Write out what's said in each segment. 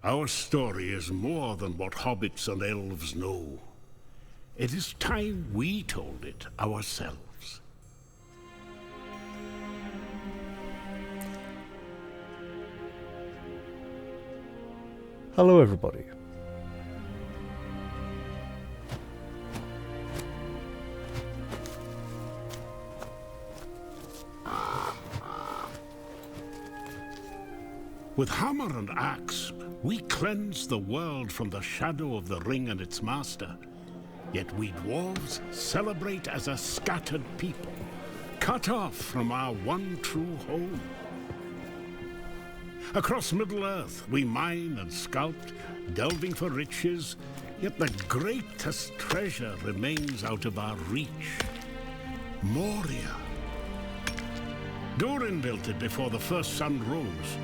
Our story is more than what hobbits and elves know. It is time we told it ourselves. Hello everybody. With hammer and axe, we cleanse the world from the shadow of the ring and its master. Yet we dwarves celebrate as a scattered people, cut off from our one true home. Across Middle-earth we mine and sculpt, delving for riches, yet the greatest treasure remains out of our reach. Moria. Durin built it before the first sun rose.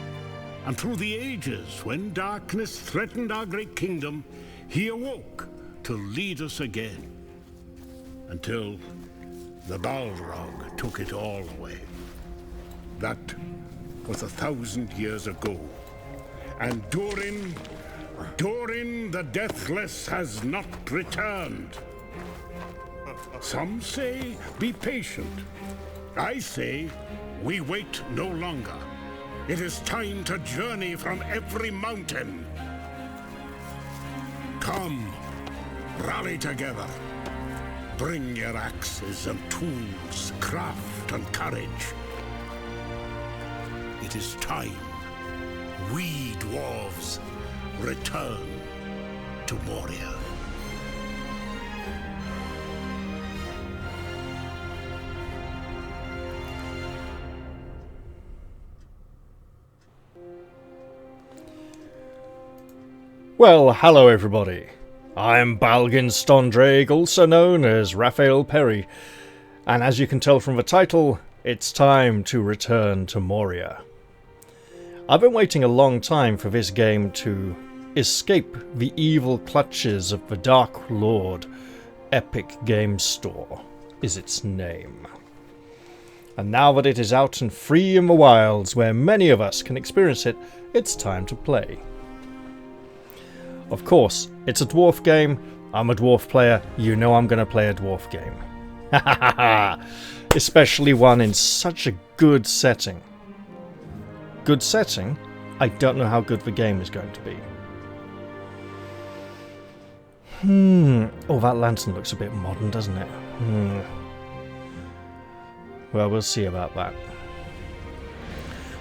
And through the ages, when darkness threatened our great kingdom, he awoke to lead us again. Until the Balrog took it all away. That was 1,000 years ago. And Durin the Deathless has not returned. Some say, be patient. I say, we wait no longer. It is time to journey from every mountain. Come, rally together. Bring your axes and tools, craft and courage. It is time we dwarves return to Moria. Well, hello everybody. I'm Balgin Stondraig, also known as Raphael Perry, and as you can tell from the title, it's time to return to Moria. I've been waiting a long time for this game to escape the evil clutches of the Dark Lord. Epic Games Store is its name. And now that it is out and free in the wilds where many of us can experience it, it's time to play. Of course, it's a dwarf game. I'm a dwarf player. You know I'm going to play a dwarf game. Especially one in such a good setting. Good setting? I don't know how good the game is going to be. Oh, that lantern looks a bit modern, doesn't it? Well, we'll see about that.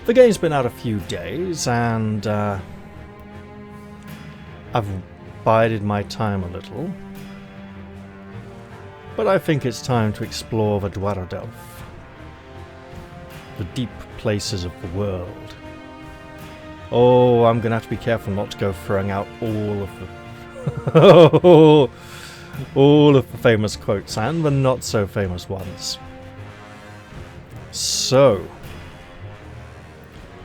The game's been out a few days, and I've bided my time a little, but I think it's time to explore the dwarrowdelf, the deep places of the world. Oh, I'm gonna have to be careful not to go throwing out all of the all of the famous quotes and the not so famous ones. So,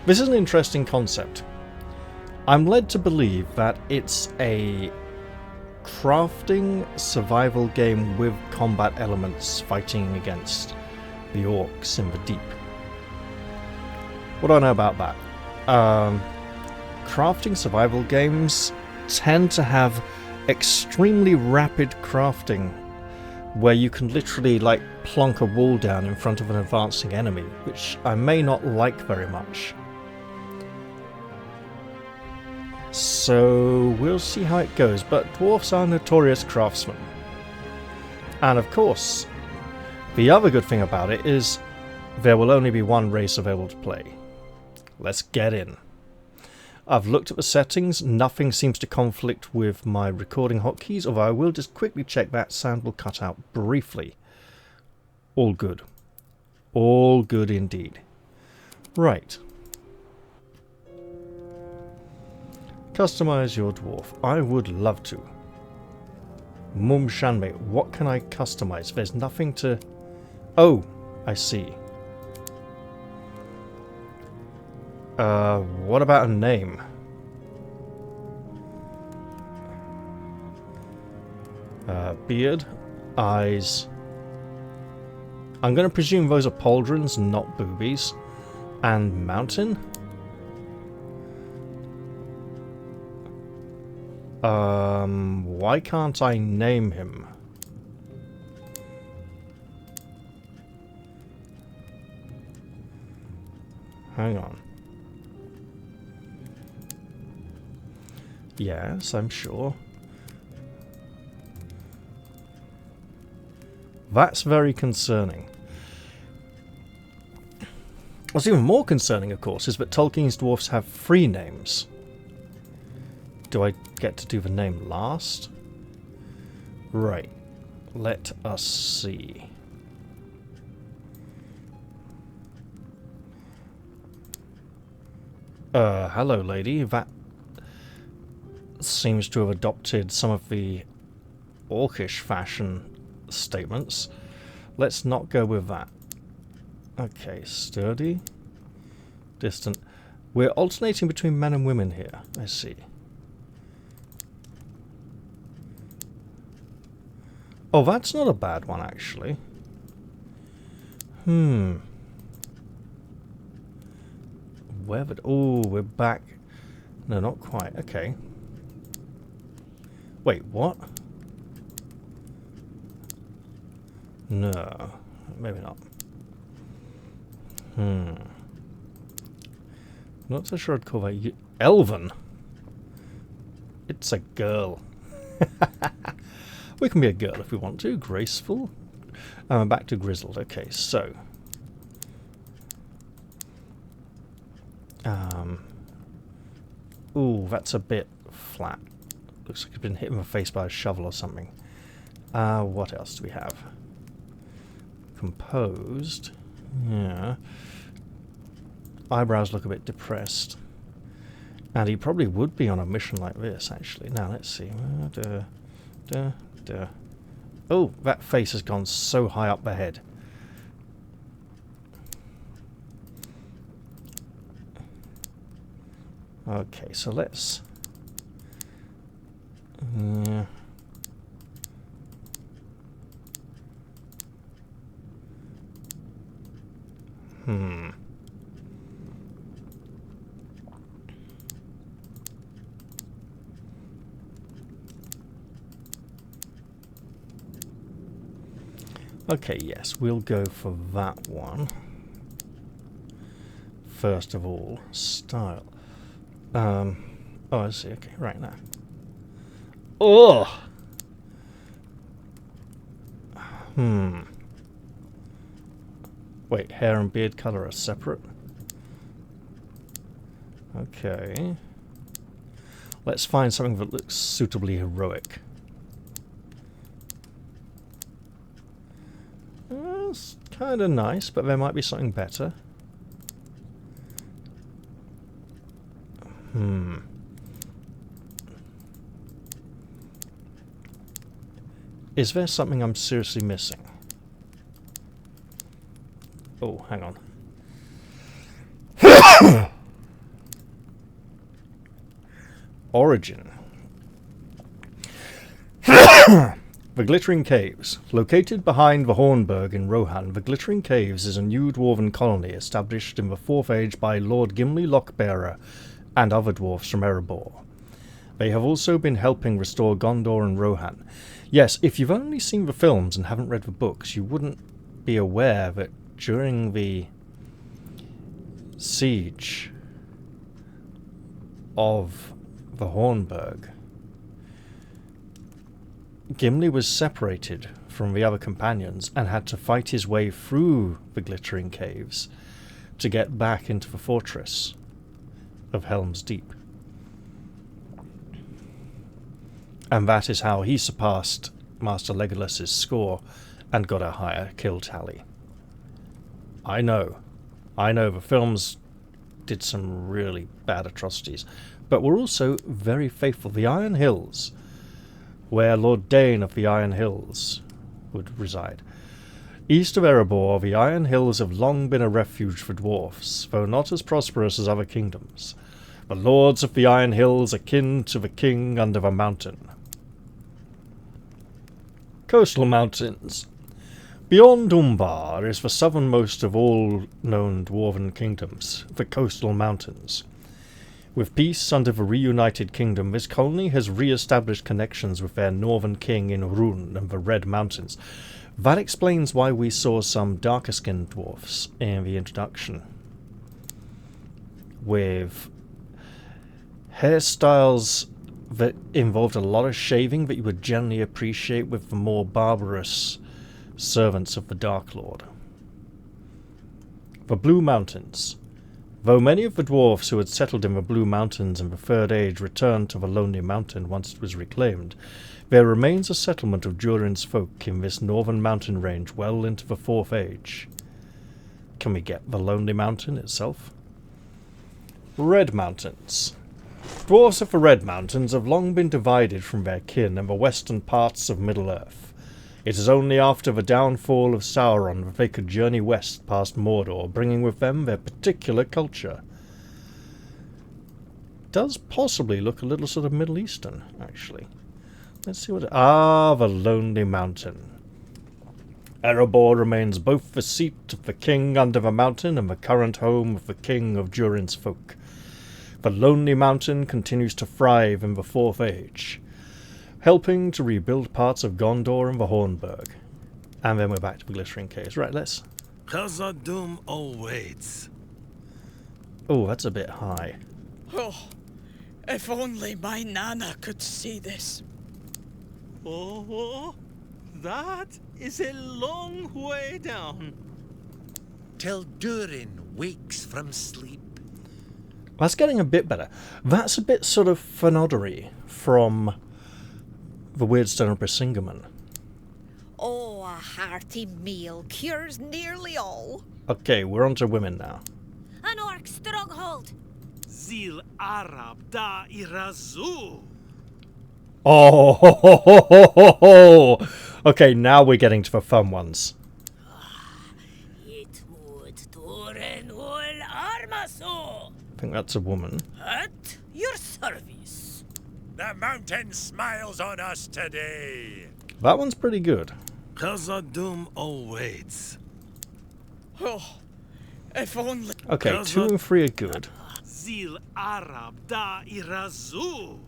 this is an interesting concept. I'm led to believe that it's a crafting survival game with combat elements fighting against the orcs in the deep. What do I know about that? Crafting survival games tend to have extremely rapid crafting where you can literally like plonk a wall down in front of an advancing enemy, which I may not like very much. So we'll see how it goes, but dwarfs are notorious craftsmen. And of course, the other good thing about it is there will only be one race available to play. Let's get in. I've looked at the settings, nothing seems to conflict with my recording hotkeys, although I will just quickly check that sound will cut out briefly. All good. All good indeed. Right. Customize your dwarf. I would love to. Mum Shanmei, what can I customize? There's nothing to... Oh, I see. What about a name? Beard, eyes. I'm going to presume those are pauldrons, not boobies. And mountain? Why can't I name him? Hang on. Yes, I'm sure. That's very concerning. What's even more concerning, of course, is that Tolkien's dwarfs have 3 names. Do I get to do the name last? Right. Let us see. Hello, lady. That seems to have adopted some of the orcish fashion statements. Let's not go with that. Okay, sturdy. Distant. We're alternating between men and women here. I see. Oh, that's not a bad one, actually. Weathered. Oh, we're back. No, not quite. Okay. Wait, what? No, maybe not. Not so sure I'd call that Elven. It's a girl. We can be a girl if we want to. Graceful. Back to grizzled. Okay, so. Ooh, that's a bit flat. Looks like it's been hit in the face by a shovel or something. What else do we have? Composed. Yeah. Eyebrows look a bit depressed. And he probably would be on a mission like this, actually. Now, let's see. Oh, that face has gone so high up the head. Okay, so let's... Okay, yes, we'll go for that one. First of all, style. Oh, I see. Okay, right now. Oh! Wait, hair and beard colour are separate? Okay. Let's find something that looks suitably heroic. It's kind of nice, but there might be something better. Is there something I'm seriously missing? Oh, hang on. Origin. The Glittering Caves. Located behind the Hornburg in Rohan, the Glittering Caves is a new dwarven colony established in the 4th Age by Lord Gimli Lockbearer and other dwarfs from Erebor. They have also been helping restore Gondor and Rohan. Yes, if you've only seen the films and haven't read the books, you wouldn't be aware that during the siege of the Hornburg, Gimli was separated from the other companions and had to fight his way through the Glittering Caves to get back into the fortress of Helm's Deep. And that is how he surpassed Master Legolas's score and got a higher kill tally. I know the films did some really bad atrocities, but were also very faithful. The Iron Hills, where Lord Dane of the Iron Hills would reside. East of Erebor, the Iron Hills have long been a refuge for dwarfs, though not as prosperous as other kingdoms. The lords of the Iron Hills are kin to the king under the mountain. Coastal mountains. Beyond Umbar is the southernmost of all known dwarven kingdoms, the coastal mountains. With peace under the reunited kingdom, this colony has re-established connections with their northern king in Run and the Red Mountains. That explains why we saw some darker-skinned dwarfs in the introduction, with hairstyles that involved a lot of shaving that you would generally appreciate with the more barbarous servants of the Dark Lord. The Blue Mountains. Though many of the dwarfs who had settled in the Blue Mountains in the Third Age returned to the Lonely Mountain once it was reclaimed, there remains a settlement of Durin's folk in this northern mountain range well into the Fourth Age. Can we get the Lonely Mountain itself? Red Mountains. Dwarfs of the Red Mountains have long been divided from their kin in the western parts of Middle-earth. It is only after the downfall of Sauron that they could journey west past Mordor, bringing with them their particular culture. Does possibly look a little sort of Middle Eastern, actually. Let's see what... the Lonely Mountain. Erebor remains both the seat of the king under the mountain and the current home of the king of Durin's folk. The Lonely Mountain continues to thrive in the Fourth Age, helping to rebuild parts of Gondor and the Hornburg. And then we're back to the Glittering Caves. Right, let's... Khazad-dûm awaits. Oh, that's a bit high. Oh, if only my Nana could see this. Oh, that is a long way down. Till Durin wakes from sleep. That's getting a bit better. That's a bit sort of Fenoddery from the Weirdstone of Brisingamen. Oh, a hearty meal cures nearly all. Okay, we're on to women now. An orc stronghold. Zil Arab da Irazu. Oh, ho, ho, ho, ho, ho, ho. Okay, now we're getting to the fun ones. It would Durin ul armaso. I think that's a woman. At your service. The mountain smiles on us today. That one's pretty good. Khazad-dûm awaits. Oh, if only... Okay, 2 and 3 are good. Zil Arab da Irazu.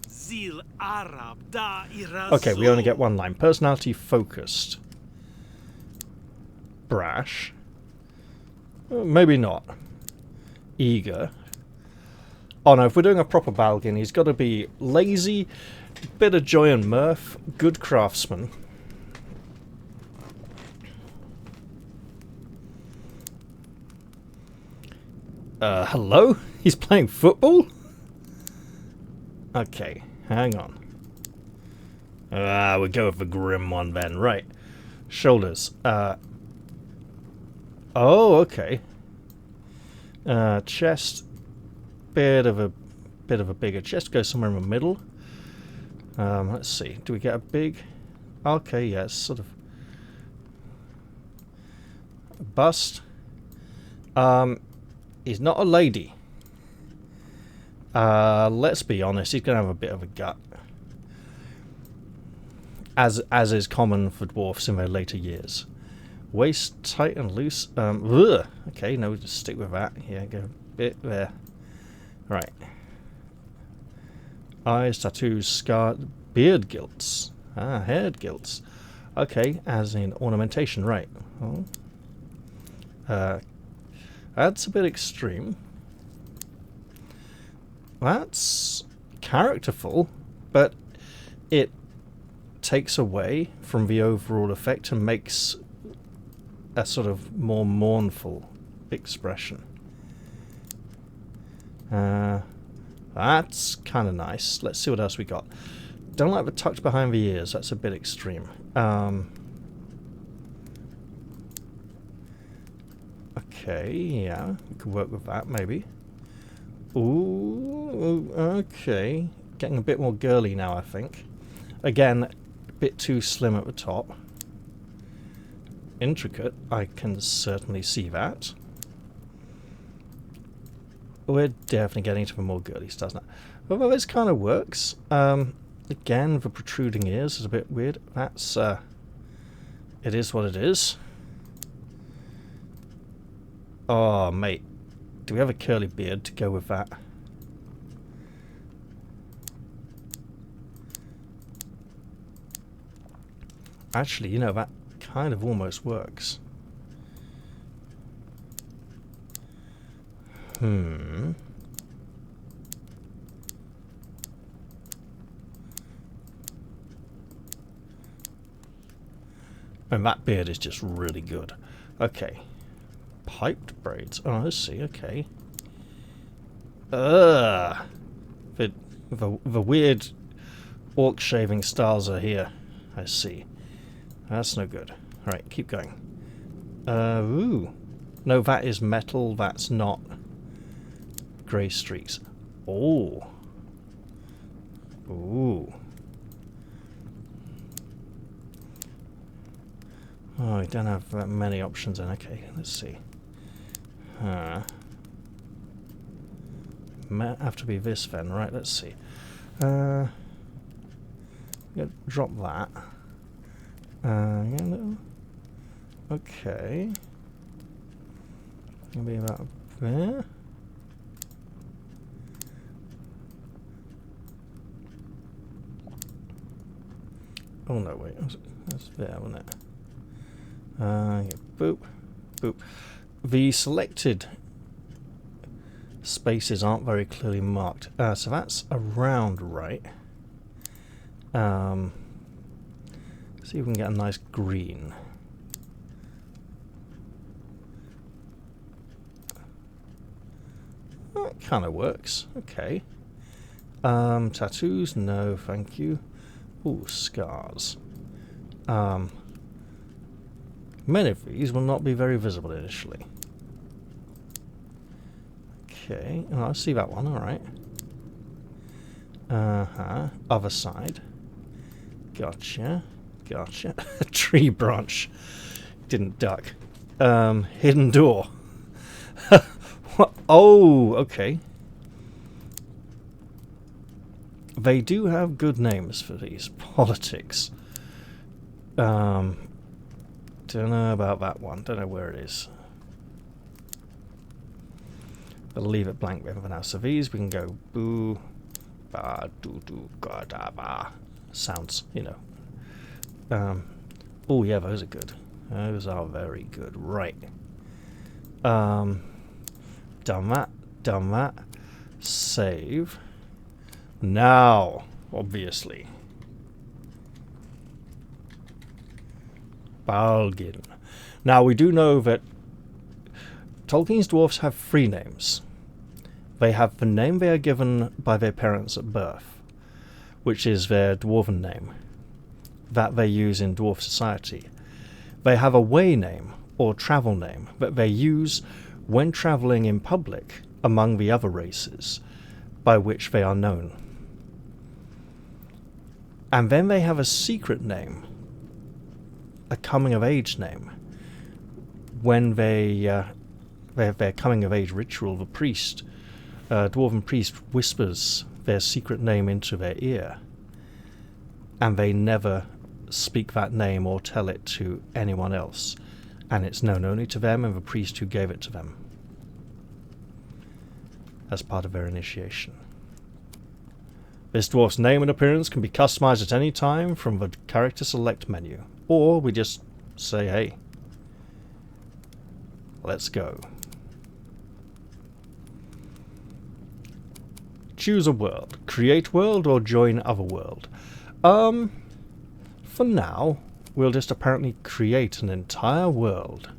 Zil Arab da Irazu. Okay, we only get one line. Personality focused. Brash. Maybe not. Eager. Oh no, if we're doing a proper Balgin, he's got to be lazy, bit of joy and mirth, good craftsman. Hello? He's playing football? Okay, hang on. We'll go with the grim one then. Right. Shoulders. Oh, okay. Chest. Bit of a bigger chest. Go somewhere in the middle. Let's see. Do we get a big... Okay, yes, sort of... Bust. He's not a lady. Let's be honest, he's going to have a bit of a gut. As is common for dwarfs in their later years. Waist tight and loose. Ugh. Okay, no, just stick with that. Yeah, go a bit there. Right. Eyes, tattoos, scar, beard gilts. Haired gilts. Okay, as in ornamentation, right. Oh. That's a bit extreme. That's characterful, but it takes away from the overall effect and makes a sort of more mournful expression. That's kind of nice. Let's see what else we got. Don't like the tucked behind the ears. That's a bit extreme. Okay, yeah, we could work with that maybe. Ooh, okay. Getting a bit more girly now, I think. Again, a bit too slim at the top. Intricate, I can certainly see that. We're definitely getting to the more girly stuff now. Although this kind of works. Again, the protruding ears is a bit weird. That's, it is what it is. Oh, mate. Do we have a curly beard to go with that? Actually, you know, that kind of almost works. And that beard is just really good. Okay. Piped braids. Oh, I see. Okay. The weird orc shaving styles are here. I see. That's no good. Alright, keep going. Ooh. No, that is metal. That's not grey streaks. Oh. Ooh. Oh, I don't have that many options then. Okay, let's see. Might have to be this then, right? Let's see. Drop that. Yeah, no. Okay. Maybe about there. Oh no, wait. That's there, wasn't it? Yeah, boop. Boop. The selected spaces aren't very clearly marked. So that's around right. See if we can get a nice green. That kind of works. Okay. Tattoos? No, thank you. Ooh, scars. Many of these will not be very visible initially. Okay, oh, I see that one, alright. Other side. Gotcha. Gotcha. Tree branch. Didn't duck. Hidden door. What? Oh, okay. They do have good names for these. Politics. Don't know about that one. Don't know where it is. But leave it blank for now. So these we can go boo, ba, doo, doo, ga, da, ba. Sounds, you know. Oh yeah, those are good. Those are very good. Right. Done that. Done that. Save. Now, obviously. Balgin. Now we do know that Tolkien's dwarfs have three names. They have the name they are given by their parents at birth, which is their dwarven name, that they use in dwarf society. They have a way name, or travel name, that they use when travelling in public among the other races, by which they are known. And then they have a secret name, a coming-of-age name. When their coming-of-age ritual, the priest, dwarven priest, whispers their secret name into their ear, and they never speak that name or tell it to anyone else, and it's known only to them and the priest who gave it to them, as part of their initiation. This dwarf's name and appearance can be customized at any time from the character select menu, or we just say, hey, let's go. Choose a world. Create world or join other world. For now, we'll just apparently create an entire world.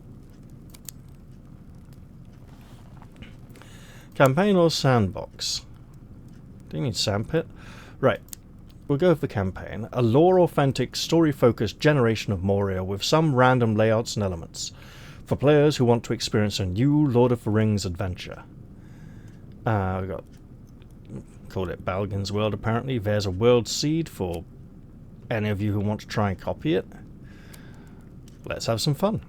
Campaign or sandbox? Do you mean sandpit? Right. We'll go with the campaign. A lore-authentic, story-focused generation of Moria with some random layouts and elements. For players who want to experience a new Lord of the Rings adventure. We got... called it Balgin's World, apparently. There's a world seed for any of you who want to try and copy it. Let's have some fun.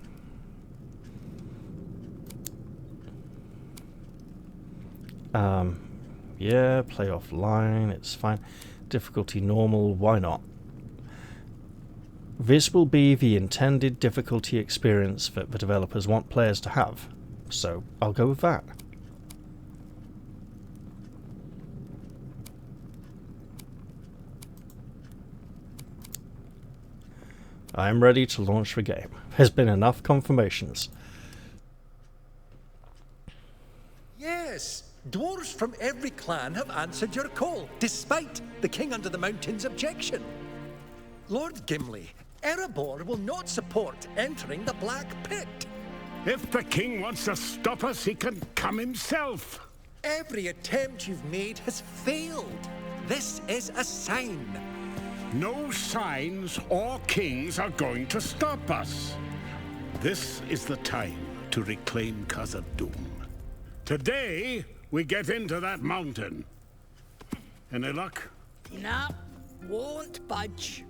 Yeah, play offline, it's fine. Difficulty normal, why not? This will be the intended difficulty experience that the developers want players to have, so I'll go with that. I am ready to launch the game. There's been enough confirmations. Yes, dwarves from every clan have answered your call, despite the King Under the Mountain's objection. Lord Gimli, Erebor will not support entering the Black Pit. If the king wants to stop us, he can come himself. Every attempt you've made has failed. This is a sign. No signs or kings are going to stop us. This is the time to reclaim Khazad-dûm. Today, we get into that mountain. Any luck? Nah, won't budge.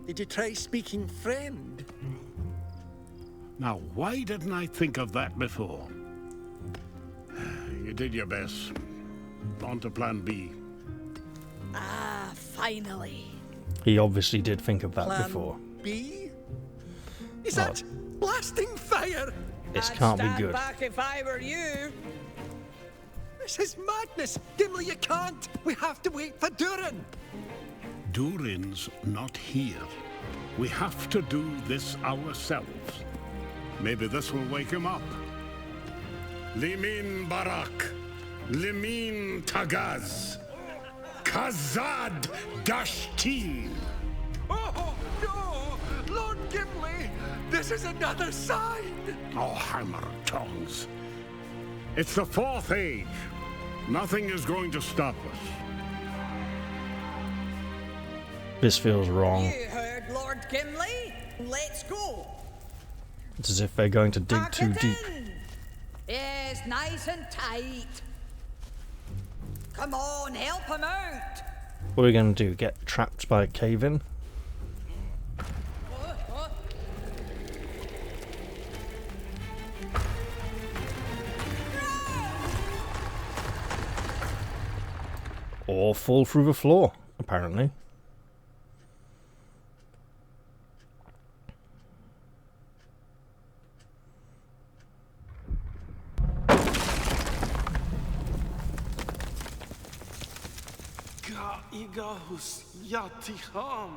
Did you try speaking friend? Now, why didn't I think of that before? You did your best. On to plan B. Ah, finally. He obviously did think of that Plan before. B? Is Oh. that blasting fire? This I'd can't be stand good. back if I were you. This is madness. Gimli, you can't. We have to wait for Durin. Durin's not here. We have to do this ourselves. Maybe this will wake him up. Limin Barak. Limin Tagaz. Khazad-dûm. Oh, no! Lord Gimli, this is another sign. Oh, hammer of tongues. It's the fourth age. Nothing is going to stop us. This feels wrong. You heard Lord Gimli. Let's go. It's as if they're going to dig Pack too it deep. in. Yes, nice and tight. Come on, help him out. What are we going to do? Get trapped by a cave-in? Or fall through the floor, apparently. Igahus Yatiham.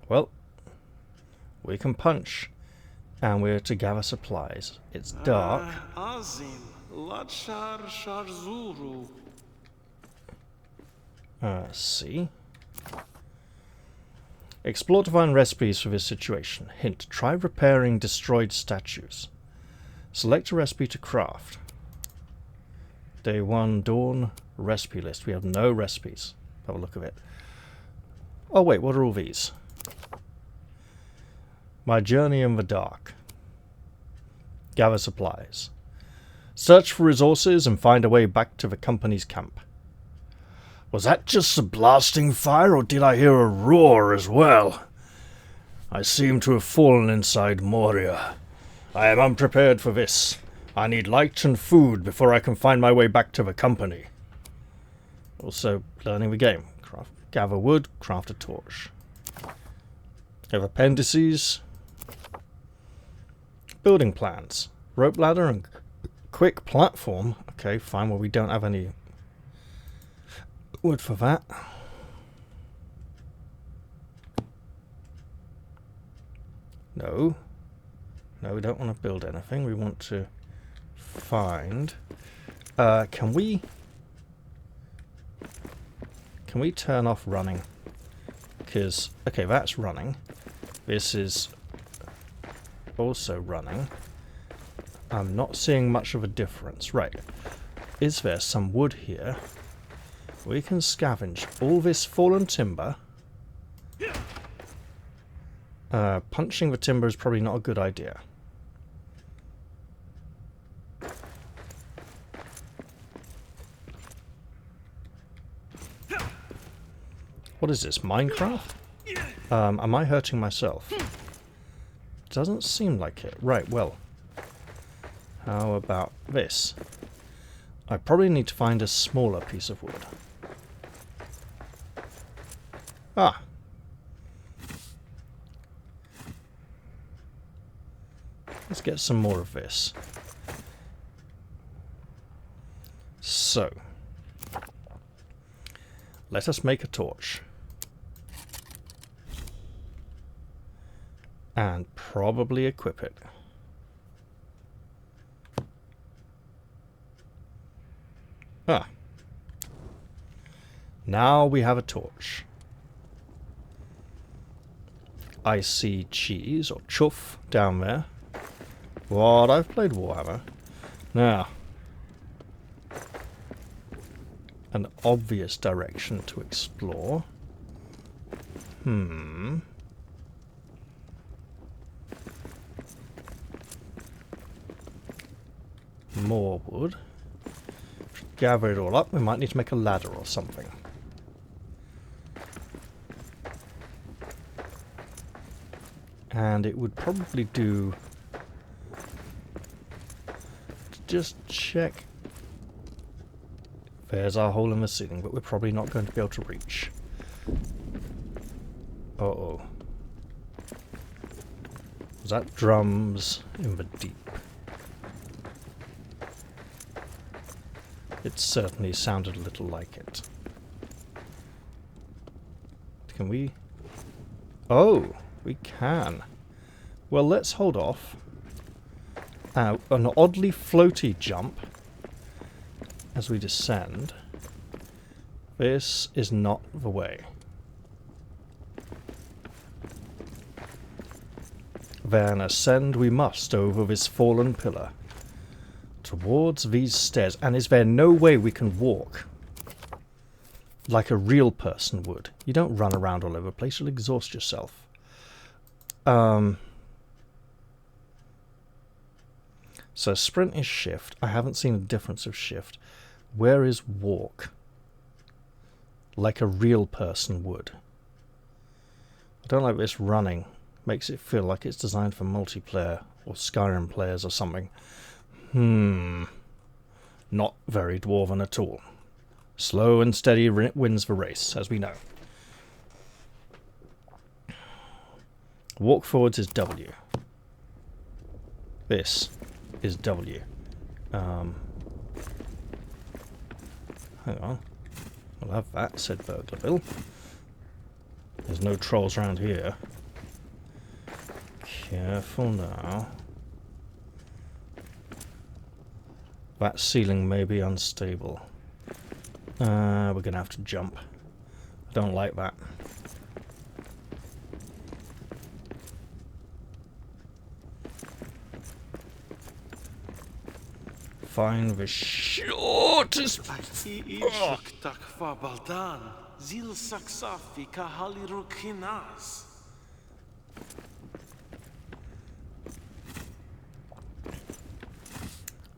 Well, we can punch, and we're to gather supplies. It's dark. Azim Lachar Sharzuru. See. Explore to find recipes for this situation. Hint, try repairing destroyed statues. Select a recipe to craft. Day 1, dawn, recipe list. We have no recipes. Have a look at it. Oh wait, what are all these? My journey in the dark. Gather supplies. Search for resources and find a way back to the company's camp. Was that just a blasting fire, or did I hear a roar as well? I seem to have fallen inside Moria. I am unprepared for this. I need light and food before I can find my way back to the company. Also, learning the game. Gather wood, craft a torch. Have appendices. Building plans. Rope ladder and quick platform. Okay, fine. Well, we don't have any wood for that. No. No, we don't want to build anything. We want to find... Can we turn off running? Because, okay, that's running. This is also running. I'm not seeing much of a difference. Right. Is there some wood here? We can scavenge all this fallen timber. Punching the timber is probably not a good idea. What is this, Minecraft? Am I hurting myself? Doesn't seem like it. Right, well. How about this? I probably need to find a smaller piece of wood. Ah. Let's get some more of this. So. let us make a torch. And probably equip it. Ah. Now we have a torch. I see cheese, or chuff, down there. What? I've played Warhammer. Now. An obvious direction to explore. More wood. Gather it all up. We might need to make a ladder or something. And it would probably do to just check. There's our hole in the ceiling, but we're probably not going to be able to reach. Uh-oh. Was that drums in the deep? It certainly sounded a little like it. Can we? Oh, we can. Well, let's hold off. An oddly floaty jump as we descend. This is not the way. Then ascend we must over this fallen pillar. Towards these stairs, and is there no way we can walk like a real person would? You don't run around all over the place, you'll exhaust yourself. So sprint is shift. I haven't seen a difference of shift. Where is walk? Like a real person would. I don't like this running. Makes it feel like it's designed for multiplayer or Skyrim players or something. Not very dwarven at all. Slow and steady wins the race, as we know. Walk forwards is W. This is W. Hang on. I'll have that, said Burglar Bill. There's no trolls around here. Careful now. That ceiling may be unstable. We're going to have to jump. I don't like that. Find the shortest...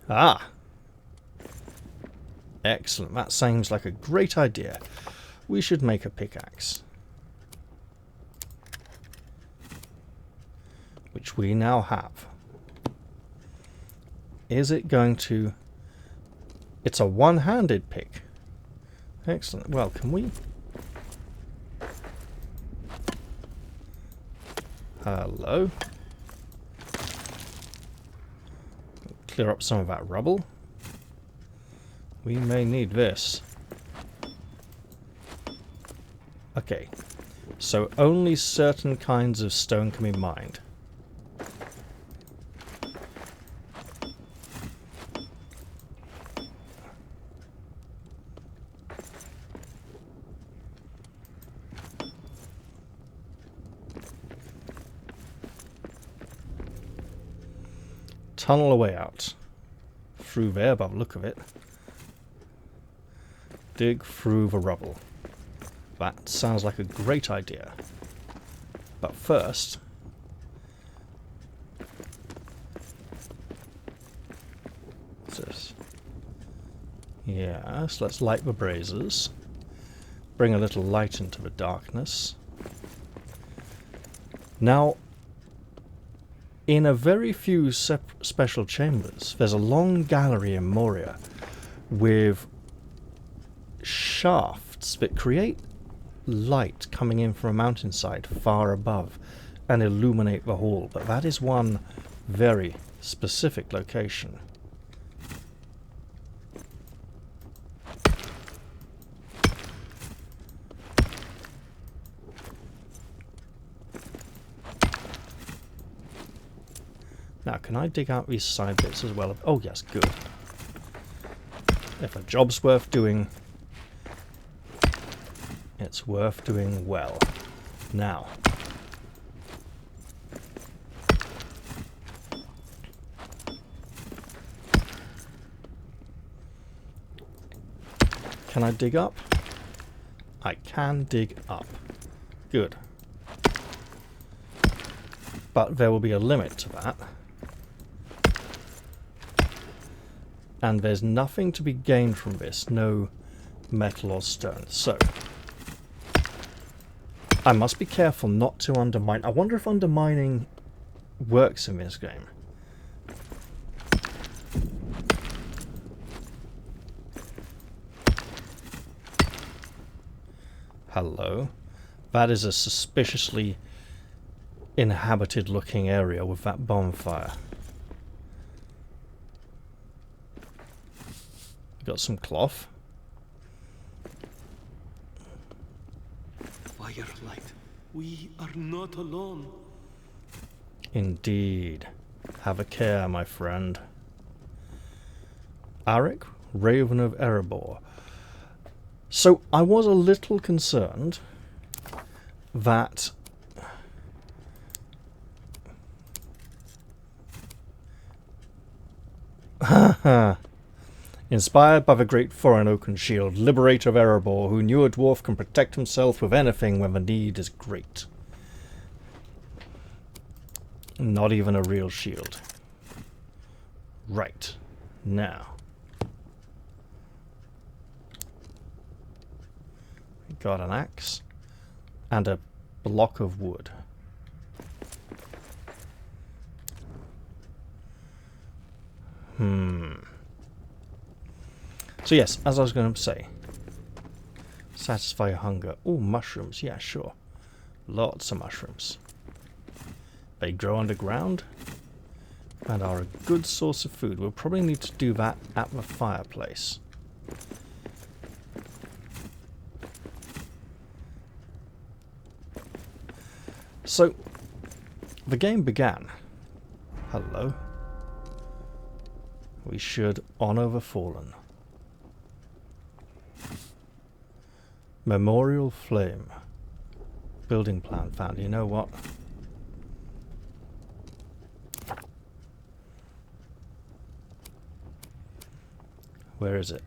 Ah! Excellent. That seems like a great idea. We should make a pickaxe. Which we now have. Is it going to... It's a one-handed pick. Excellent. Well, can we... Hello. Clear up some of that rubble. We may need this. Okay. So only certain kinds of stone can be mined. Tunnel a way out. Through there by the look of it. Dig through the rubble. That sounds like a great idea. But first... What's this? Yes, let's light the braziers. Bring a little light into the darkness. Now, in a very few special chambers, there's a long gallery in Moria with shafts that create light coming in from a mountainside far above and illuminate the hall, but that is one very specific location. can I dig out these side bits as well? Oh, yes, good. If a job's worth doing, it's worth doing well. Now. Can I dig up? I can dig up. Good. But there will be a limit to that. And there's nothing to be gained from this. No metal or stone. So, I must be careful not to undermine. I wonder if undermining works in this game. Hello. That is a suspiciously inhabited looking area with that bonfire. Got some cloth. Firelight, we are not alone. Indeed. Have a care, my friend. Arik, Raven of Erebor. So, I was a little concerned that inspired by the great foreign oaken shield, liberator of Erebor, who knew a dwarf can protect himself with anything when the need is great. Not even a real shield. Right. Now. We got an axe and a block of wood. So yes, as I was going to say, satisfy your hunger. Oh, mushrooms. Yeah, sure. Lots of mushrooms. They grow underground and are a good source of food. We'll probably need to do that at the fireplace. So, the game began. Hello. We should honor the fallen. Memorial flame. Building plan found. You know what? Where is it?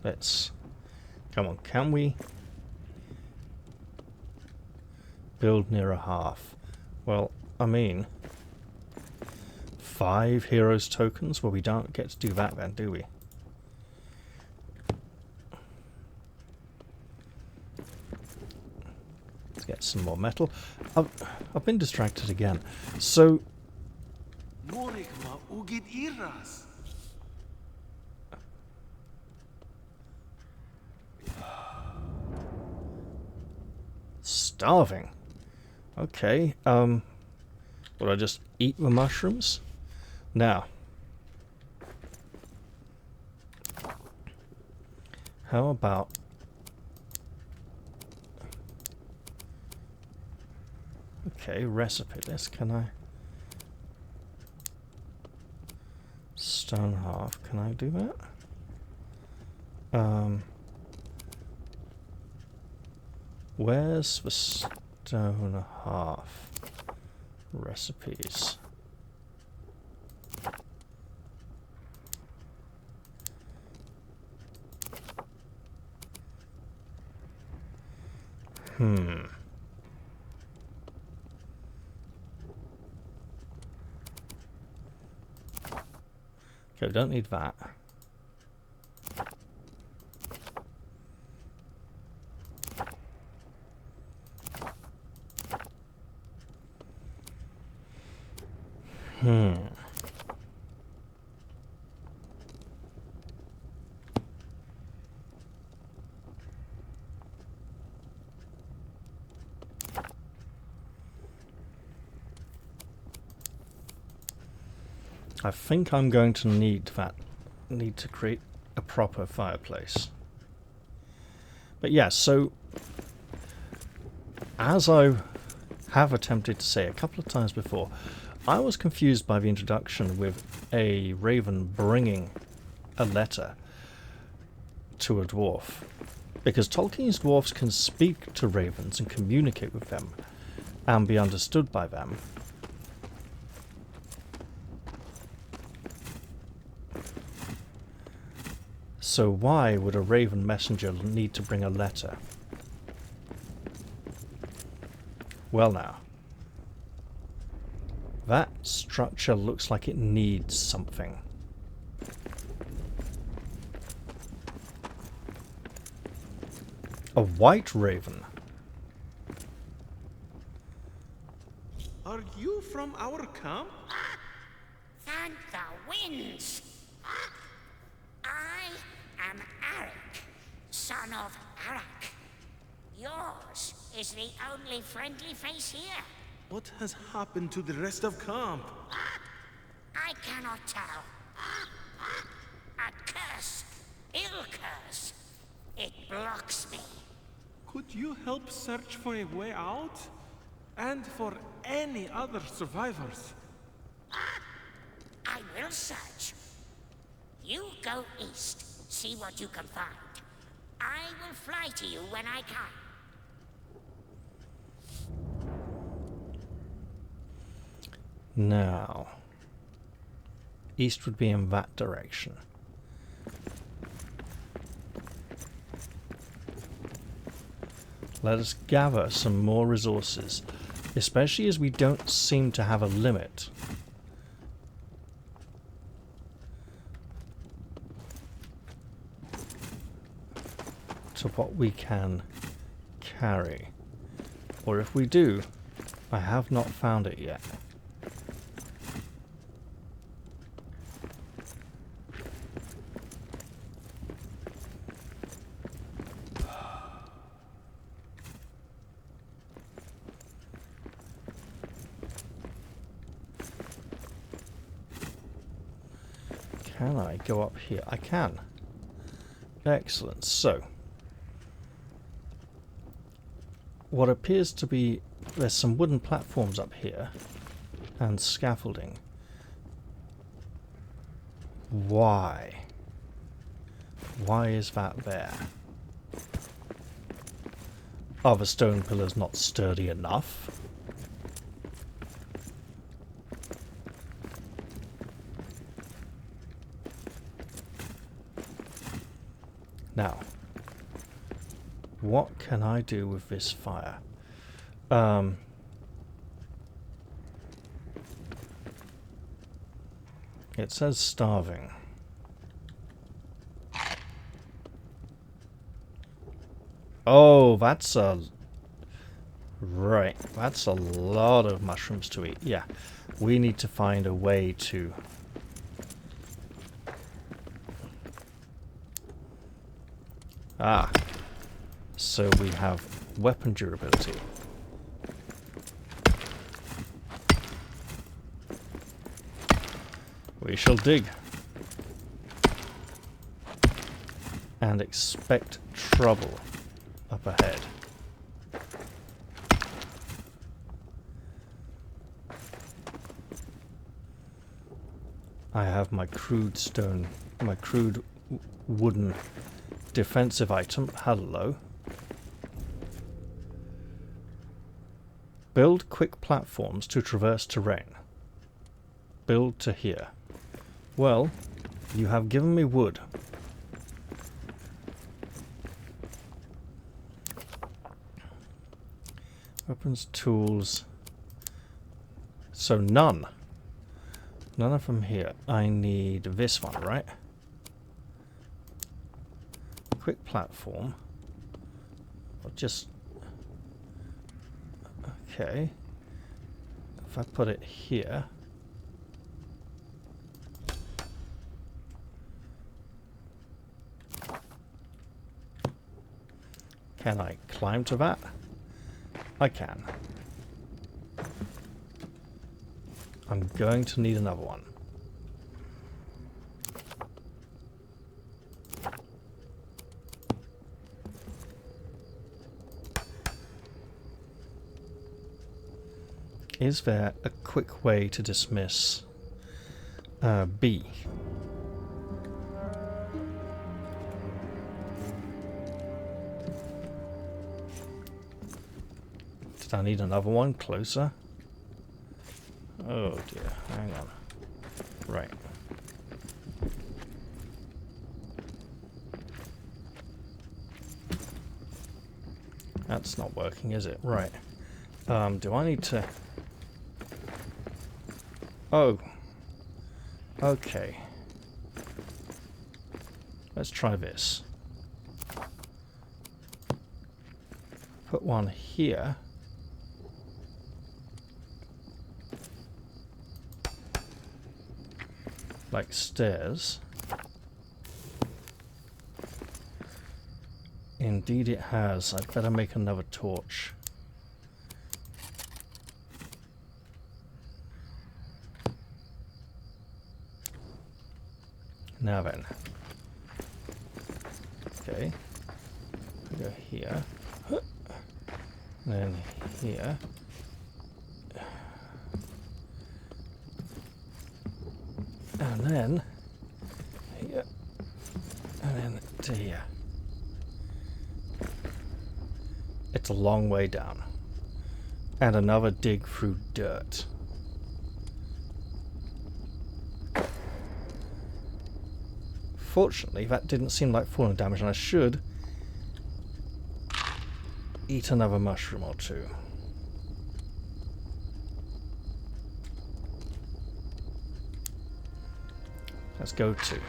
Let's... Come on, can we build near a hearth? Well, I mean, 5 heroes tokens? Well, we don't get to do that then, do we? Let's get some more metal. I've been distracted again. So... Starving. Okay, would I just eat the mushrooms? Now, how about okay, recipe this, can I? Stone half, can I do that? Where's the stone half recipes? Okay, we don't need that. I think I'm going to need that. Need to create a proper fireplace. But yeah, so as I have attempted to say a couple of times before, I was confused by the introduction with a raven bringing a letter to a dwarf, because Tolkien's dwarfs can speak to ravens and communicate with them and be understood by them. So why would a raven messenger need to bring a letter? Well now, that structure looks like it needs something. A white raven. Are you from our camp? Thank the winds! I am Arik, son of Arak. Yours is the only friendly face here. What has happened to the rest of camp? I cannot tell. A curse, ill curse. It blocks me. Could you help search for a way out? And for any other survivors? I will search. You go east, see what you can find. I will fly to you when I can. Now, east would be in that direction. Let us gather some more resources, especially as we don't seem to have a limit. To what we can carry. Or if we do, I have not found it yet. Can I go up here? I can. Excellent. So, what appears to be, there's some wooden platforms up here and scaffolding. Why? Why is that there? Are the stone pillars not sturdy enough? Now, what can I do with this fire? It says starving. Oh, that's a... Right, that's a lot of mushrooms to eat. Yeah, we need to find a way to... Ah, so we have weapon durability. We shall dig. And expect trouble up ahead. I have my crude stone, my crude wooden defensive item. Hello. Build quick platforms to traverse terrain. Build to here. Well, you have given me wood. Weapons, tools. So none. None of them here. I need this one, right? Quick platform. I'll just... Okay. If I put it here... Can I climb to that? I can. I'm going to need another one. Is there a quick way to dismiss B? Did I need another one closer? Oh dear, hang on. Right. That's not working, is it? Right. Do I need to... Oh. Okay. Let's try this. Put one here. Like stairs. Indeed it has. I'd better make another torch. Now then. Okay. Go here. Then here. And then here. And then to here. It's a long way down. And another dig through dirt. Fortunately, that didn't seem like falling damage, and I should eat another mushroom or two. Let's go to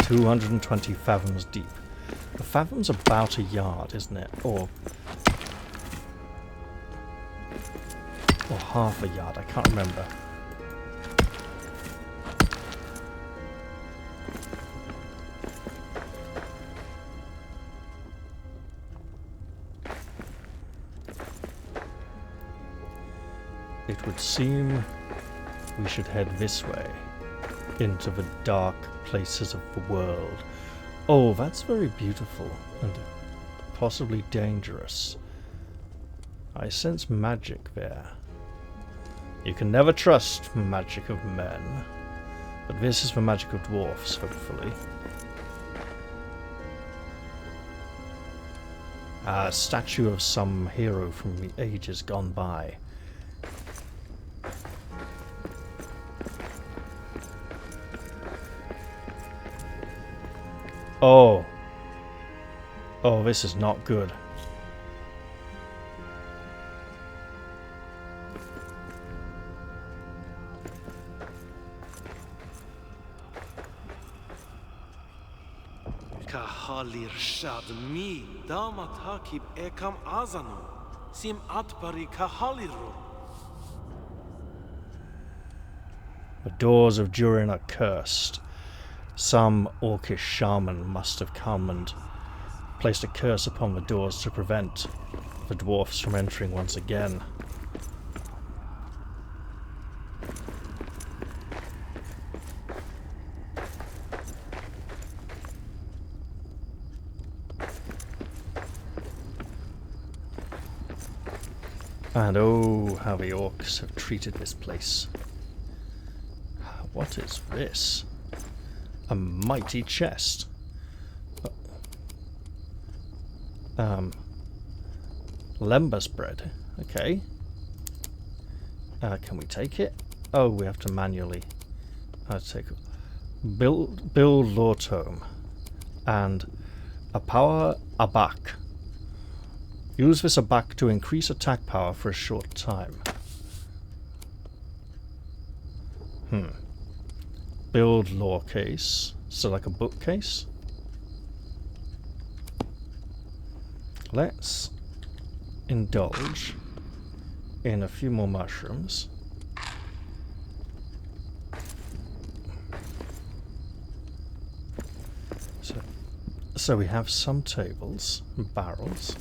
220 fathoms deep. A fathom's about a yard, isn't it? Or half a yard, I can't remember. It would seem we should head this way, into the dark places of the world. Oh, that's very beautiful and possibly dangerous. I sense magic there. You can never trust magic of men, but this is the magic of dwarfs, hopefully. A statue of some hero from the ages gone by. Oh. Oh, this is not good. Kahalir shad mi damat hakib ekam azanu sim atbari kahaliru. The doors of Durin are cursed. Some orcish shaman must have come and placed a curse upon the doors to prevent the dwarfs from entering once again. And oh, how the orcs have treated this place. What is this? A mighty chest. Lembas bread. Okay. Can we take it? Oh, we have to manually take it. Build law tome. And a power abak. Use this abak to increase attack power for a short time. Build law case. So like a bookcase. Let's indulge in a few more mushrooms. So we have some tables, barrels,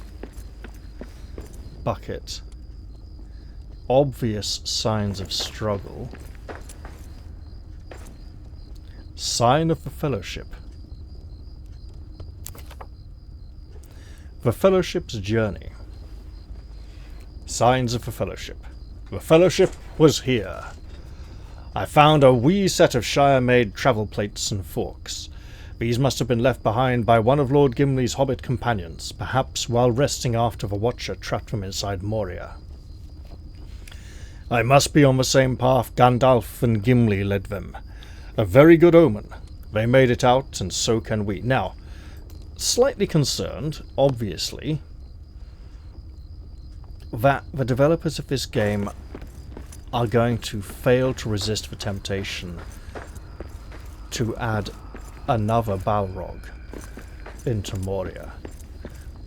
bucket, obvious signs of struggle. Sign of the Fellowship. The Fellowship's journey. Signs of the Fellowship. The Fellowship was here. I found a wee set of Shire-made travel plates and forks. These must have been left behind by one of Lord Gimli's hobbit companions, perhaps while resting after the Watcher trapped them inside Moria. I must be on the same path Gandalf and Gimli led them. A very good omen. They made it out, and so can we. Now, slightly concerned, obviously, that the developers of this game are going to fail to resist the temptation to add another Balrog into Moria.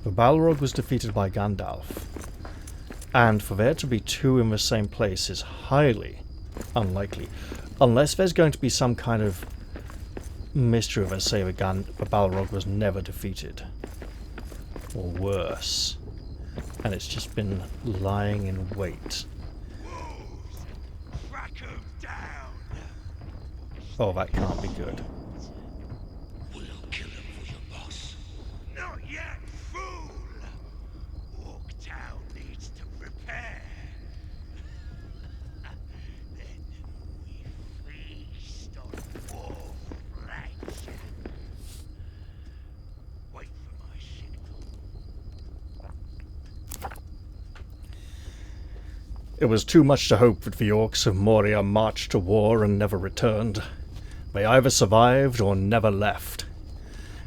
The Balrog was defeated by Gandalf, and for there to be two in the same place is highly unlikely, unless there's going to be some kind of mystery of, say, the Balrog was never defeated, or worse, and it's just been lying in wait. Oh, that can't be good. We'll kill him for your boss. Not yet, fool! Orktown needs to prepare. Then we feast on dwarf flesh. Wait for my signal. It was too much to hope that the orcs of Moria marched to war and never returned. They either survived or never left.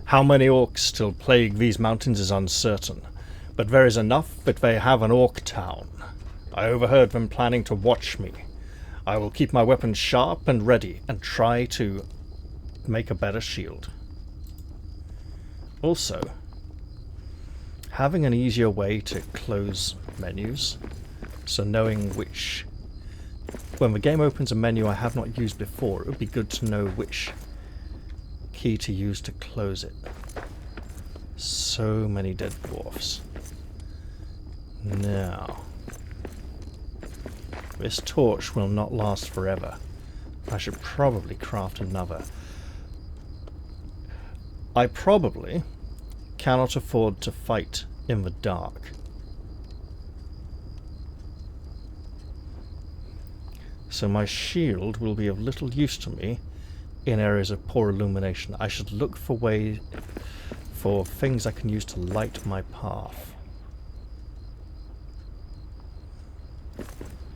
How many orcs still plague these mountains is uncertain, but there is enough that they have an orc town. I overheard them planning to watch me. I will keep my weapons sharp and ready and try to make a better shield. Also, having an easier way to close menus, so knowing which... When the game opens a menu I have not used before, it would be good to know which key to use to close it. So many dead dwarfs. Now, this torch will not last forever. I should probably craft another. I probably cannot afford to fight in the dark. So my shield will be of little use to me in areas of poor illumination. I should look for things I can use to light my path.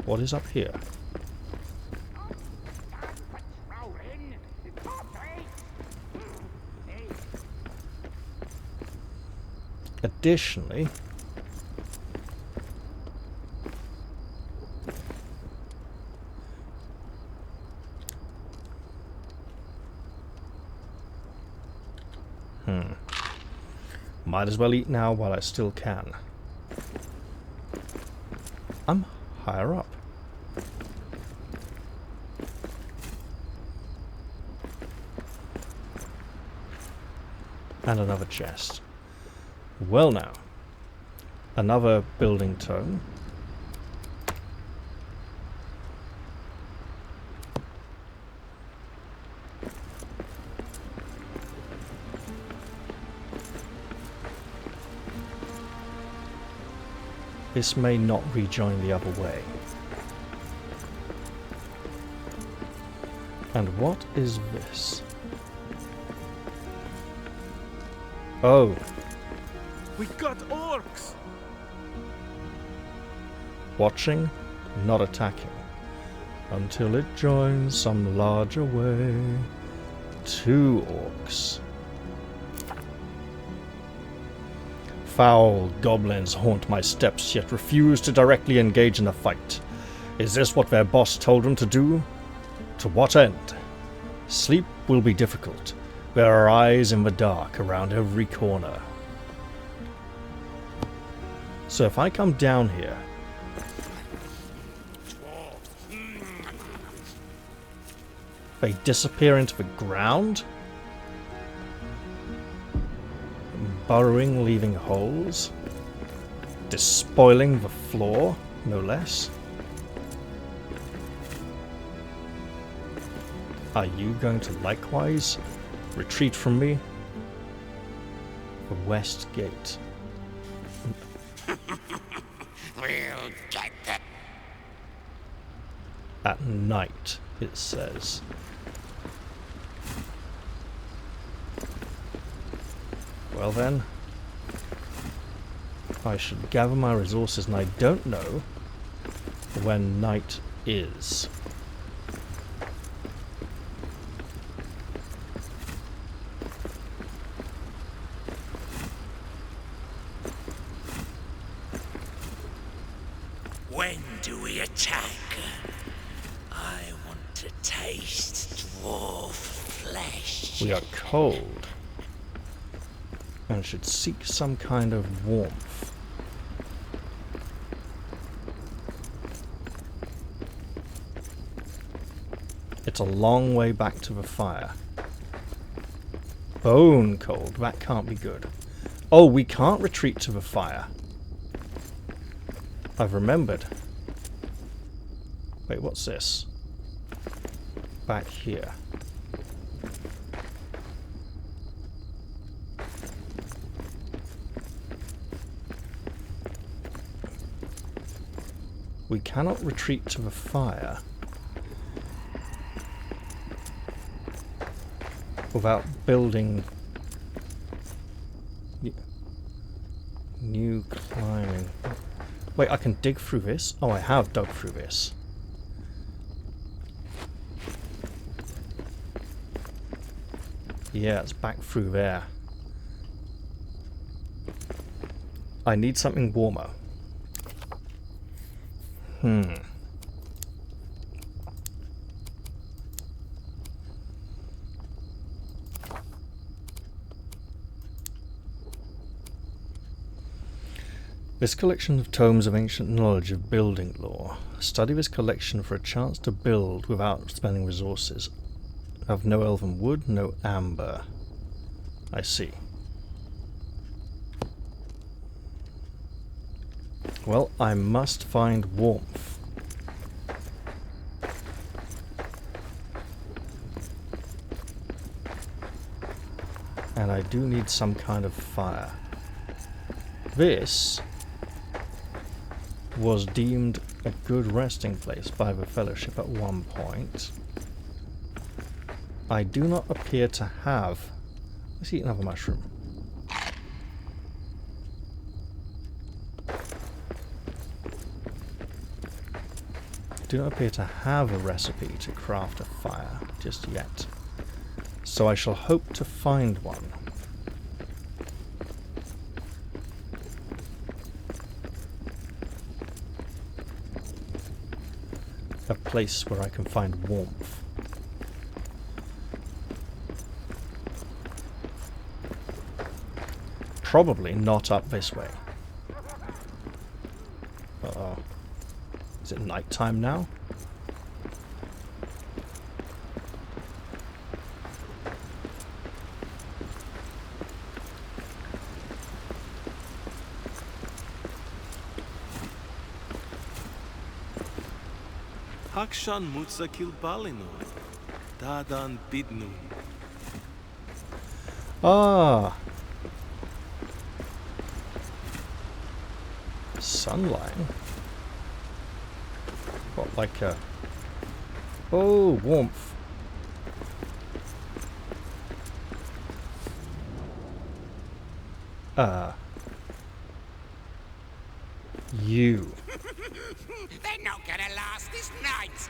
What is up here? Additionally, might as well eat now while I still can. I'm higher up. And another chest. Well now. Another building tome. This may not rejoin the other way. And what is this? Oh. We got orcs! Watching, not attacking. Until it joins some larger way. 2 orcs. Foul goblins haunt my steps, yet refuse to directly engage in a fight. Is this what their boss told them to do? To what end? Sleep will be difficult. There are eyes in the dark around every corner. So if I come down here... they disappear into the ground? Burrowing, leaving holes, despoiling the floor, no less. Are you going to likewise retreat from me? The west gate. We'll get them. At night, it says. Well then, I should gather my resources, and I don't know when night is. When do we attack? I want to taste dwarf flesh. We are cold and should seek some kind of warmth. It's a long way back to the fire. Bone cold, that can't be good. Oh, we can't retreat to the fire. I've remembered. Wait, what's this? Back here. We cannot retreat to the fire without building new climbing. Wait, I can dig through this? Oh, I have dug through this. Yeah, it's back through there. I need something warmer. This collection of tomes of ancient knowledge of building lore. Study this collection for a chance to build without spending resources. I have no elven wood, no amber. I see. Well, I must find warmth. And I do need some kind of fire. This was deemed a good resting place by the Fellowship at one point. I do not appear to have... Let's eat another mushroom. Do not appear to have a recipe to craft a fire just yet. So I shall hope to find one. A place where I can find warmth. Probably not up this way. Uh-oh. Is it night time now? Hakshan Mutsa Kilbalinu, Dadan Bidnu. Ah! Sunlight? What, like a... Oh, warmth. You. They're not gonna last this night.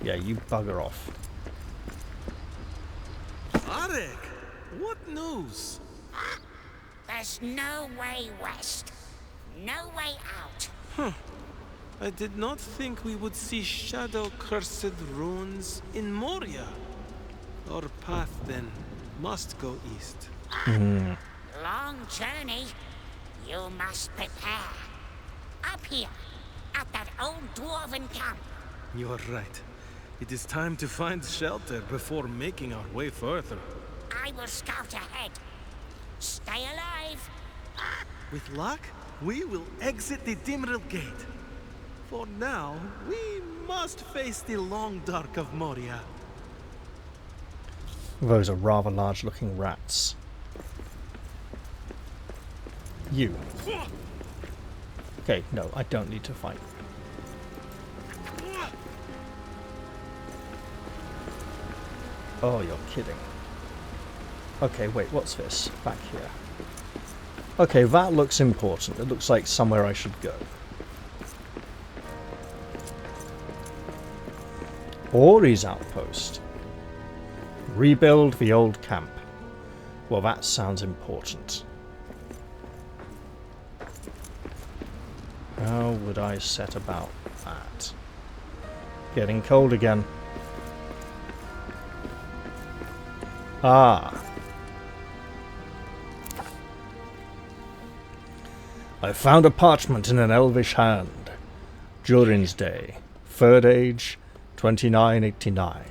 Yeah, you bugger off. Arek, what news? There's no way west. No way out. I did not think we would see shadow-cursed runes in Moria. Our path, then, must go east. Long journey. You must prepare. Up here, at that old dwarven camp. You are right. It is time to find shelter before making our way further. I will scout ahead. Stay alive. With luck, we will exit the Dimril Gate. For now, we must face the long dark of Moria. Those are rather large-looking rats. You. Okay, no, I don't need to fight. Oh, you're kidding. Okay, wait, what's this? Back here. Okay, that looks important. It looks like somewhere I should go. Ori's outpost. Rebuild the old camp. Well, that sounds important. How would I set about that? Getting cold again. Ah. I found a parchment in an elvish hand. Durin's Day. 3rd Age, 2989.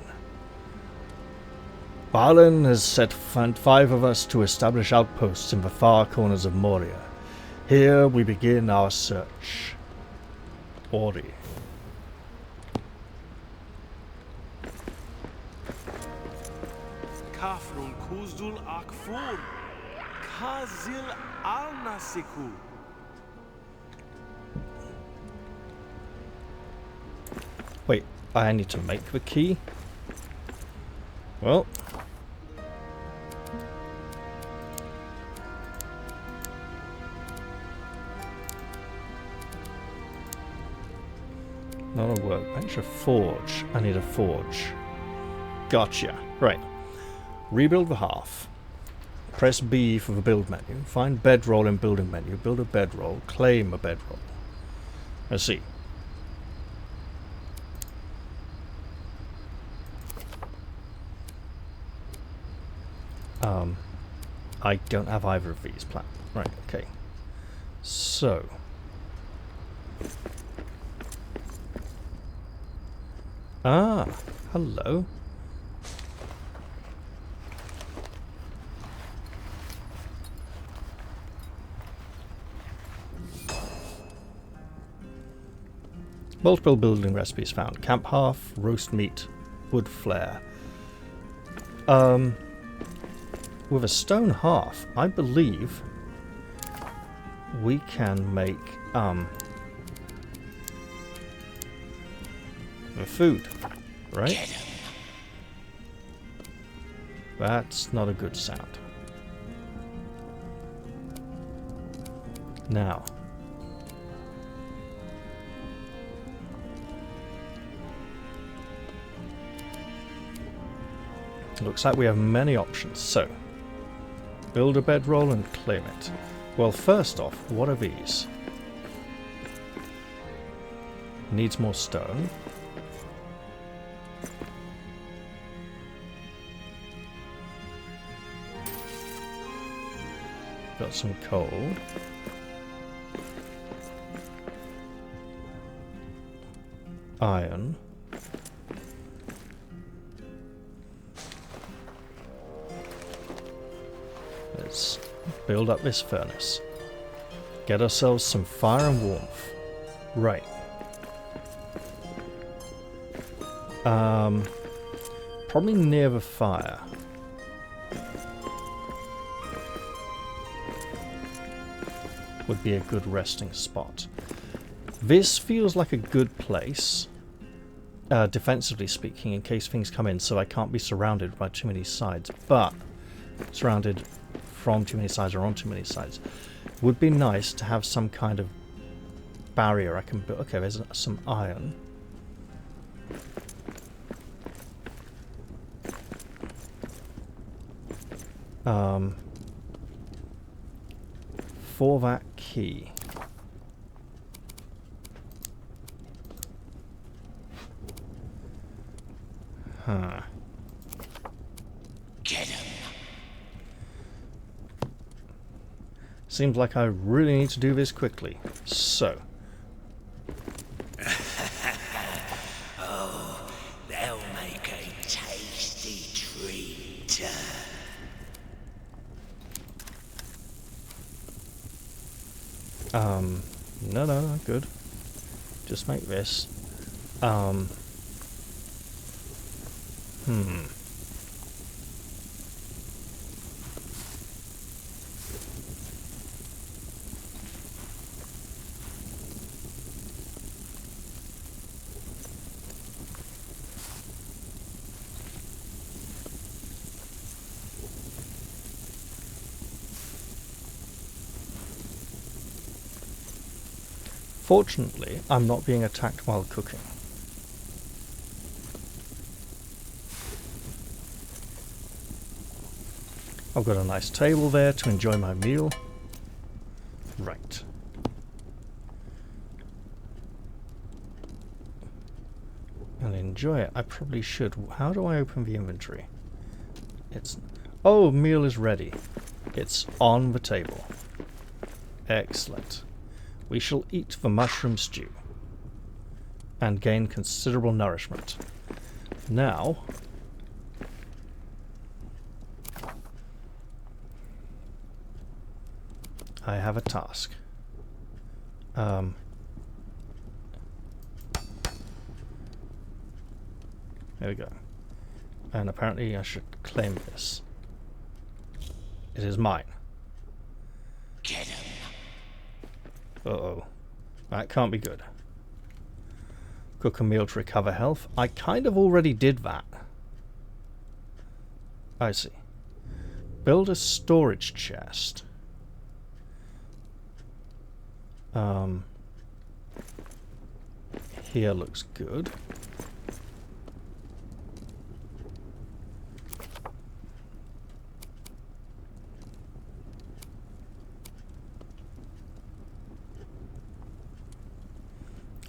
Balin has set 5 of us to establish outposts in the far corners of Moria. Here we begin our search. Ori. Kafrun kuzdul akfur. Kazil al-nasiku. Wait, I need to make the key? Well. Not a workbench, a forge. I need a forge. Gotcha. Right. Rebuild the hearth. Press B for the build menu. Find bedroll in building menu. Build a bedroll. Claim a bedroll. Let's see. I don't have either of these planned. Right, okay. So. Ah, hello. Multiple building recipes found. Camp hearth, roast meat, wood flare. With a stone hearth, I believe we can make the food, right? That's not a good sound. Now, looks like we have many options. So, build a bedroll and claim it. Well, first off, what are these? Needs more stone. Got some coal. Iron. Let's build up this furnace. Get ourselves some fire and warmth. Right. Probably near the fire. Would be a good resting spot. This feels like a good place, defensively speaking, in case things come in, so I can't be surrounded by too many sides, but surrounded from too many sides or on too many sides. Would be nice to have some kind of barrier I can build. Okay, there's some iron. For that key. Huh. Get him. Seems like I really need to do this quickly. So. Oh, they'll make a tasty treat. No, good. Just make this. Fortunately, I'm not being attacked while cooking. I've got a nice table there to enjoy my meal. Right. And enjoy it. I probably should. How do I open the inventory? It's... Oh, meal is ready. It's on the table. Excellent. We shall eat the mushroom stew and gain considerable nourishment. Now, I have a task. There we go. And apparently I should claim this. It is mine. Get him. Uh-oh. That can't be good. Cook a meal to recover health. I kind of already did that. I see. Build a storage chest. Here looks good.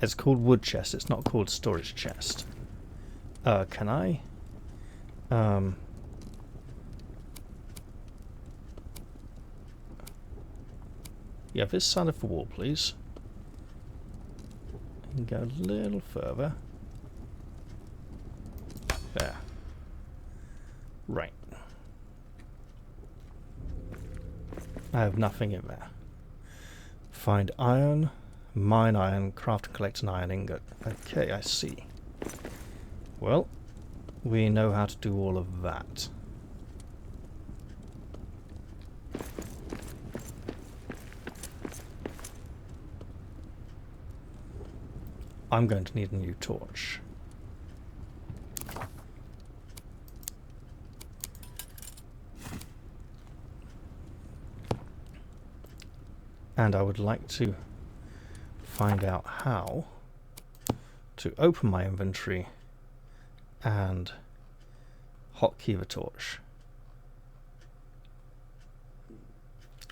It's called wood chest, it's not called storage chest. Can I? Yeah, this side of the wall, please. And go a little further. There. Right. I have nothing in there. Find iron. Mine iron, craft and collect an iron ingot. Okay, I see. Well, we know how to do all of that. I'm going to need a new torch. And I would like to find out how to open my inventory and hotkey the torch.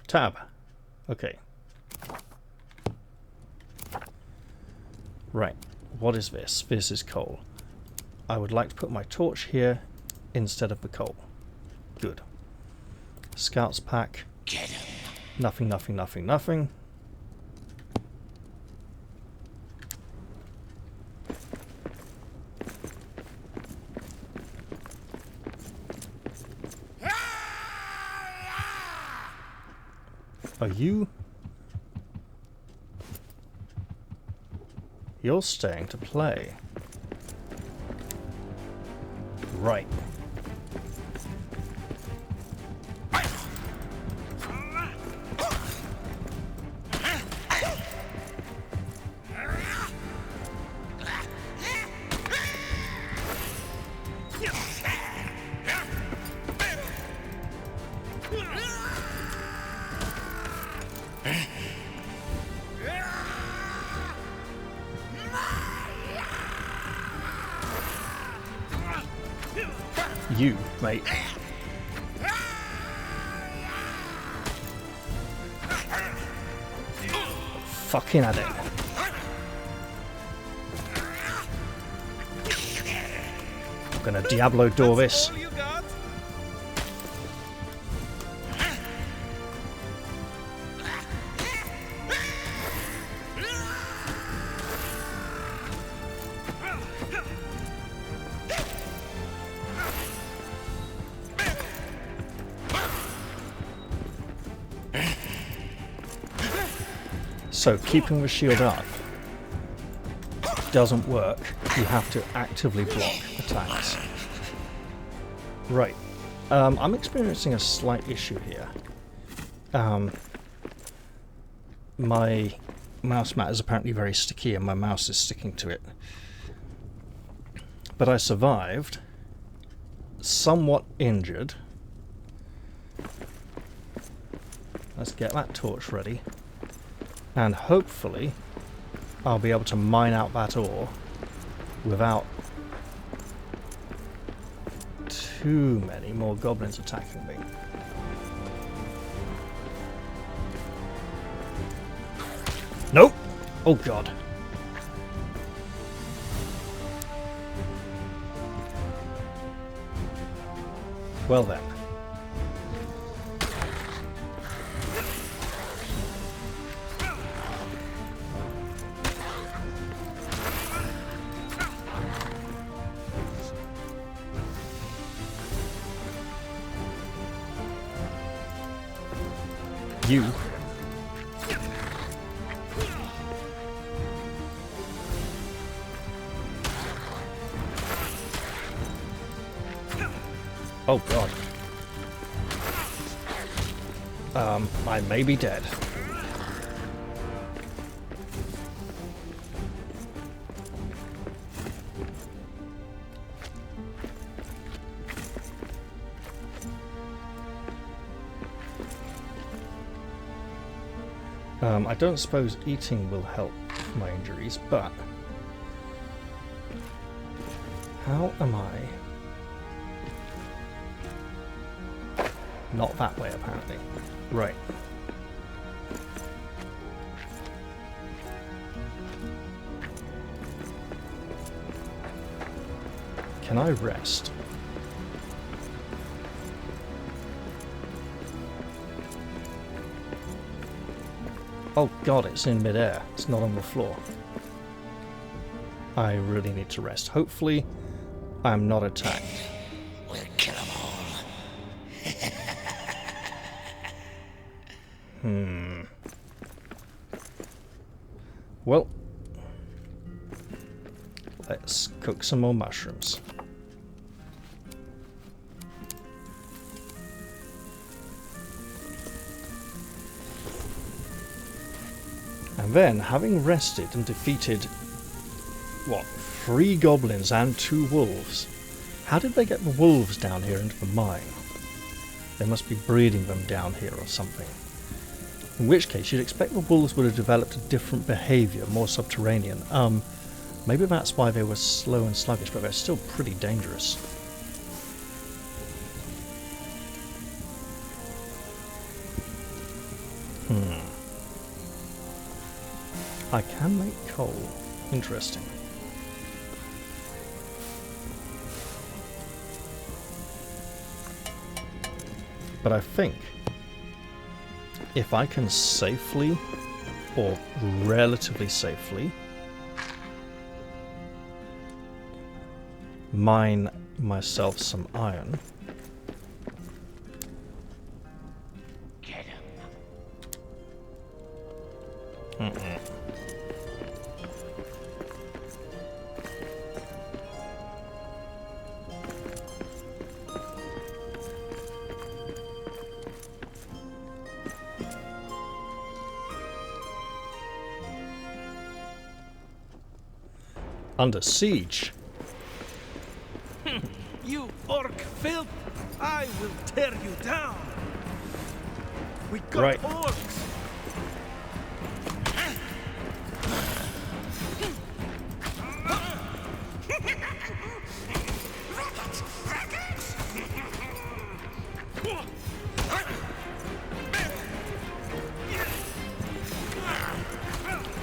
Tab. Okay. Right. What is this? This is coal. I would like to put my torch here instead of the coal. Good. Scouts pack. Get him. Nothing, nothing, nothing, nothing. Are you? You're staying to play. Right. You, mate. Fucking at it. I'm gonna Diablo door this. So keeping the shield up doesn't work. You have to actively block attacks. Right. I'm experiencing a slight issue here. My mouse mat is apparently very sticky and my mouse is sticking to it. But I survived, somewhat injured. Let's get that torch ready. And hopefully I'll be able to mine out that ore without too many more goblins attacking me. Nope! Oh god. Well then. You. Oh god. I may be dead. I don't suppose eating will help my injuries, but how am I? Not that way, apparently. Right. Can I rest? Oh god, it's in midair. It's not on the floor. I really need to rest. Hopefully, I'm not attacked. We'll kill them all. Well, let's cook some more mushrooms. And then, having rested and defeated, what, 3 goblins and 2 wolves? How did they get the wolves down here into the mine? They must be breeding them down here or something. In which case, you'd expect the wolves would have developed a different behaviour, more subterranean. Maybe that's why they were slow and sluggish, but they're still pretty dangerous. I can make coal. Interesting. But I think if I can safely, or relatively safely, mine myself some iron. Get him. Under siege. You orc filth! I will tear you down! We got Right. orcs!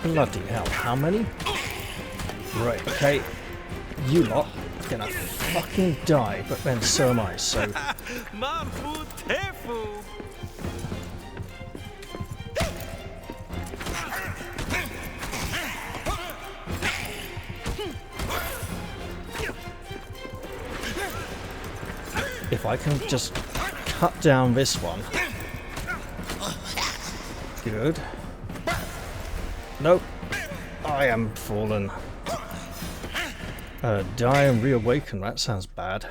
Bloody hell, how many? Right, okay. You lot are gonna fucking die, but then so am I, so... Mamfu tefu! If I can just cut down this one. Good. Nope. I am fallen. Die and reawaken, that sounds bad.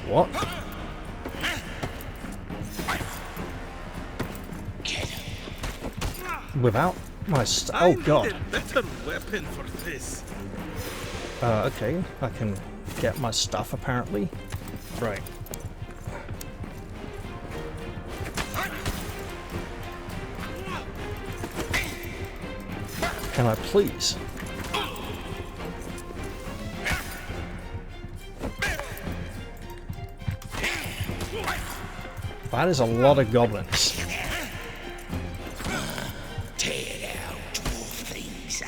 What? Without my oh god. I need a better weapon for this. Okay, I can get my stuff apparently. Right. Can I please? That is a lot of goblins. Tear it out, dwarf things.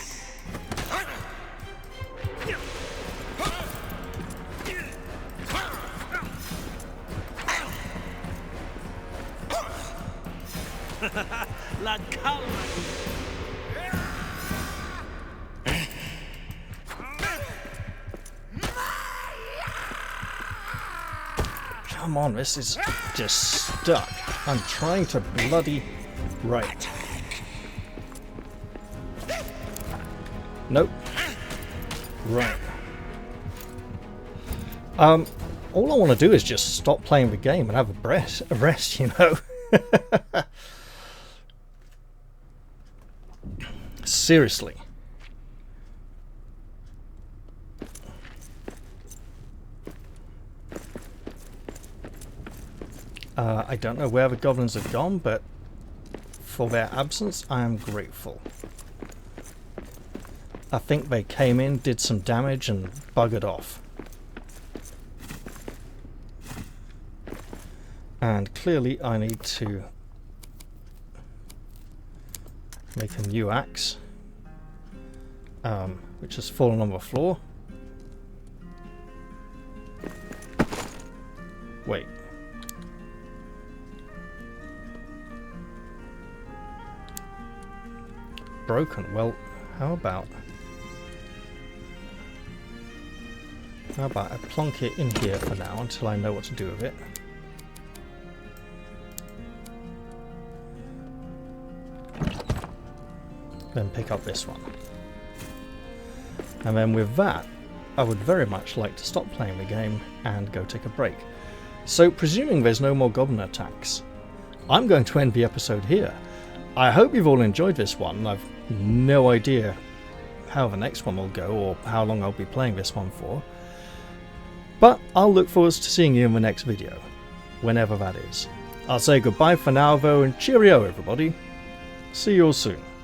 La calma. Come on, this is just stuck. I'm trying to bloody... Right. Nope. Right. All I want to do is just stop playing the game and have a rest, you know? Seriously. I don't know where the goblins have gone, but for their absence, I am grateful. I think they came in, did some damage, and buggered off. And clearly I need to make a new axe, which has fallen on the floor. Wait. Broken. Well, how about I plonk it in here for now until I know what to do with it. Then pick up this one. And then with that, I would very much like to stop playing the game and go take a break. So, presuming there's no more goblin attacks, I'm going to end the episode here. I hope you've all enjoyed this one. I've no idea how the next one will go or how long I'll be playing this one for. But I'll look forward to seeing you in the next video, whenever that is. I'll say goodbye for now though, and cheerio everybody. See you all soon.